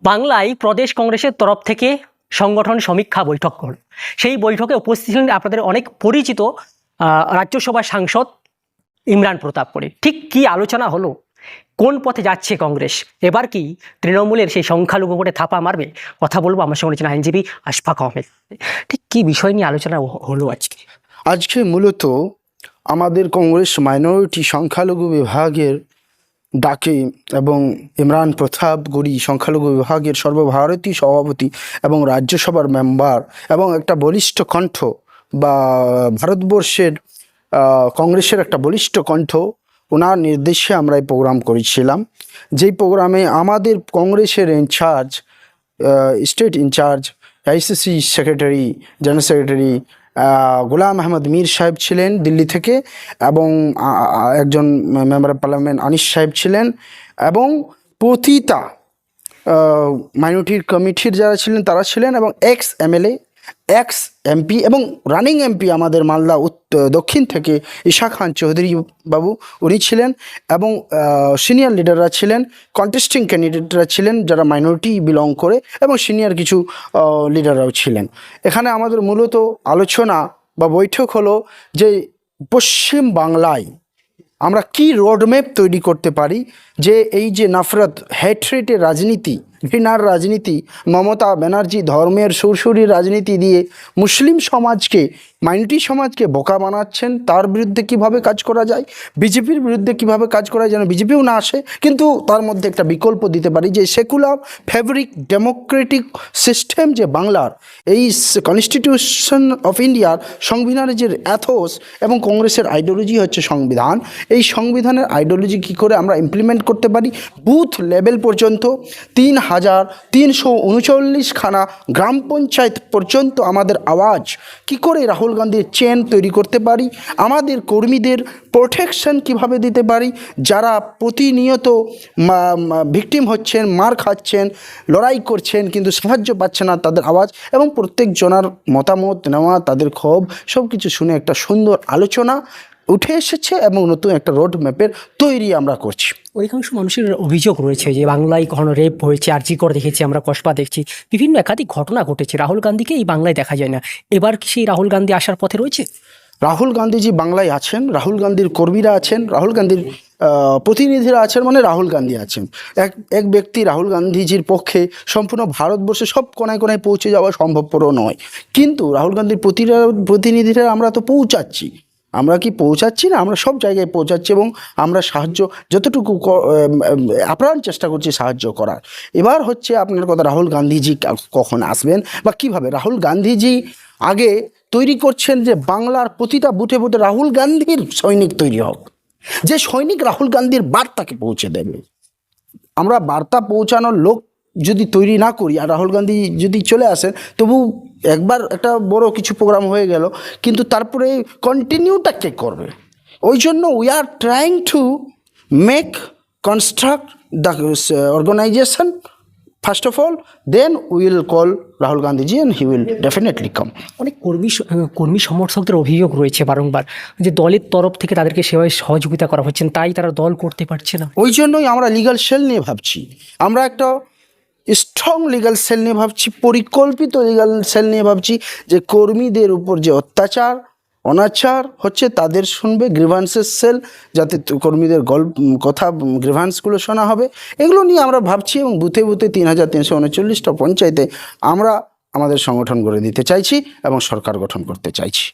বাংলায় প্রদেশ কংগ্রেসের তরফ থেকে সংগঠন সমীক্ষা বৈঠক হল। সেই বৈঠকে উপস্থিত ছিলেন আপনাদের অনেক পরিচিত রাজ্যসভার সাংসদ ইমরান প্রতাপ করে। ঠিক কি আলোচনা হলো, কোন পথে যাচ্ছে কংগ্রেস, এবার কি তৃণমূলের সেই সংখ্যালঘু ভোটে থাপা মারবে, কথা বলবো আমার সঙ্গে রয়েছেন আইনজীবী আশফাক আহমেদ। ঠিক কি বিষয় নিয়ে আলোচনা হলো আজকে মূলত আমাদের কংগ্রেস মাইনরিটি সংখ্যালঘু বিভাগের ডাকে এবং ইমরান প্রতাপ গড়ি সংখ্যালঘু বিভাগের সর্বভারতীয় সভাপতি এবং রাজ্যসভার মেম্বার এবং একটা বলিষ্ঠ কণ্ঠ বা ভারতবর্ষের কংগ্রেসের একটা বলিষ্ঠ কণ্ঠ, ওনার নির্দেশে আমরা এই প্রোগ্রাম করেছিলাম। যেই প্রোগ্রামে আমাদের কংগ্রেসের in charge, state in charge, ICC secretary, general secretary Golam Ahmad Mir Saheb ছিলেন দিল্লি থেকে, এবং একজন মেম্বার অফ পার্লামেন্ট আনিস সাহেব ছিলেন, এবং প্রতিটা মাইনরিটির কমিটির যারা ছিলেন তারা ছিলেন, এবং এক্স এমএলএ, এক্স এমপি এবং রানিং এমপি আমাদের মালদা দক্ষিণ থেকে ঈশা খান চৌধুরী বাবু উনি ছিলেন, এবং সিনিয়র লিডাররা ছিলেন, কন্টেস্টিং ক্যান্ডিডেটরা ছিলেন যারা মাইনরিটি বিলং করে, এবং সিনিয়র কিছু লিডাররাও ছিলেন। এখানে আমাদের মূলত আলোচনা বা বৈঠক হলো যে পশ্চিম বাংলায় আমরা কি রোডম্যাপ তৈরি করতে পারি, যে এই যে নফরত, হেট্রেটের রাজনীতি, ঘৃণার রাজনীতি, মমতা ব্যানার্জি ধর্মের সুরসুরির রাজনীতি দিয়ে মুসলিম সমাজকে, মাইনরিটি সমাজকে বোকা বানাচ্ছেন, তার বিরুদ্ধে কিভাবে কাজ করা যায়, বিজেপির বিরুদ্ধে কিভাবে কাজ করা যায়, যেন বিজেপিও না আসে, কিন্তু তার মধ্যে একটা বিকল্প দিতে পারি, যে সেকুলার ফেব্রিক ডেমোক্রেটিক সিস্টেম যে বাংলার, এই কনস্টিটিউশন অফ ইন্ডিয়ার সংবিধানের যে অ্যাথোস এবং কংগ্রেসের আইডিওলজি হচ্ছে সংবিধান, এই সংবিধানের আইডিওলজি কী করে আমরা ইমপ্লিমেন্ট করতে পারি, বুথ লেভেল পর্যন্ত 3,339খানা গ্রাম পঞ্চায়েত পর্যন্ত আমাদের আওয়াজ কি করে রাহুল গান্ধীর চেন তৈরি করতে পারি, আমাদের কর্মীদের প্রোটেকশন কিভাবে দিতে পারি, যারা প্রতিনিয়ত ভিকটিম হচ্ছেন, মার খাচ্ছেন, লড়াই করছেন কিন্তু সাহায্য পাচ্ছে না, তাদের আওয়াজ এবং প্রত্যেকজনার মতামত নেওয়া, তাদের ক্ষোভ সব কিছু শুনে একটা সুন্দর আলোচনা উঠে এসেছে, এবং নতুন একটা রোড ম্যাপের তৈরি আমরা করছি। অধিকাংশ মানুষের অভিযোগ রয়েছে যে বাংলায় কখনো রেপ হয়েছে, আরজিকর দেখেছি আমরা, কসবা দেখছি, বিভিন্ন একাধিক ঘটনা ঘটেছে, রাহুল গান্ধীকে এই বাংলায় দেখা যায় না। এবার কি সেই রাহুল গান্ধী আসার পথে রয়েছে? রাহুল গান্ধীজি বাংলায় আছেন, রাহুল গান্ধীর কর্মীরা আছেন, রাহুল গান্ধীর প্রতিনিধিরা আছেন, মানে রাহুল গান্ধী আছেন। এক ব্যক্তি রাহুল গান্ধীজির পক্ষে সম্পূর্ণ ভারতবর্ষে সব কোনায় কোনায় পৌঁছে যাওয়া সম্ভবপর নয়, কিন্তু রাহুল গান্ধীর প্রতিনিধিরা আমরা তো পৌঁছাচ্ছি। আমরা কি পৌঁছাচ্ছি না? আমরা সব জায়গায় পৌঁছাচ্ছি, এবং আমরা সাহায্য যতটুকু আপ্রাণ চেষ্টা করছি সাহায্য করার। এবার হচ্ছে আপনার কথা, রাহুল গান্ধীজি কখন আসবেন বা কিভাবে? রাহুল গান্ধীজি আগে তৈরি করছেন যে বাংলার প্রতিটা বুথে বুথে রাহুল গান্ধীর সৈনিক তৈরি হোক, যে সৈনিক রাহুল গান্ধীর বার্তাকে পৌঁছে দেবে। আমরা বার্তা পৌঁছানোর লোক যদি তৈরি না করি, আর রাহুল গান্ধী যদি চলে আসেন, তবু একবার একটা বড় কিছু প্রোগ্রাম হয়ে গেল, কিন্তু তারপরে কন্টিনিউটা কে করবে? ওই জন্য we are trying to make construct the organisation first of all, then will call Rahul Gandhiji and he will definitely কাম। অনেক কর্মী সমর্থকদের অভিযোগ রয়েছে বারংবার যে দলের তরফ থেকে তাদেরকে সেভাবে সহযোগিতা করা হচ্ছে, তাই তারা দল করতে পারছে না। ওই জন্যই আমরা লিগ্যাল সেল নিয়ে ভাবছি, আমরা একটা স্ট্রং লিগ্যাল সেল নিয়ে ভাবছি, পরিকল্পিত লিগ্যাল সেল নিয়ে ভাবছি, যে কর্মীদের উপর যে অত্যাচার অনাচার হচ্ছে তাদের শুনবে, গ্রিভান্সের সেল, যাতে কর্মীদের কথা গ্রিভান্সগুলো শোনা হবে, এগুলো নিয়ে আমরা ভাবছি। এবং বুথে বুথে 3,339টা পঞ্চায়েতে আমরা আমাদের সংগঠন গড়ে দিতে চাইছি এবং সরকার গঠন করতে চাইছি।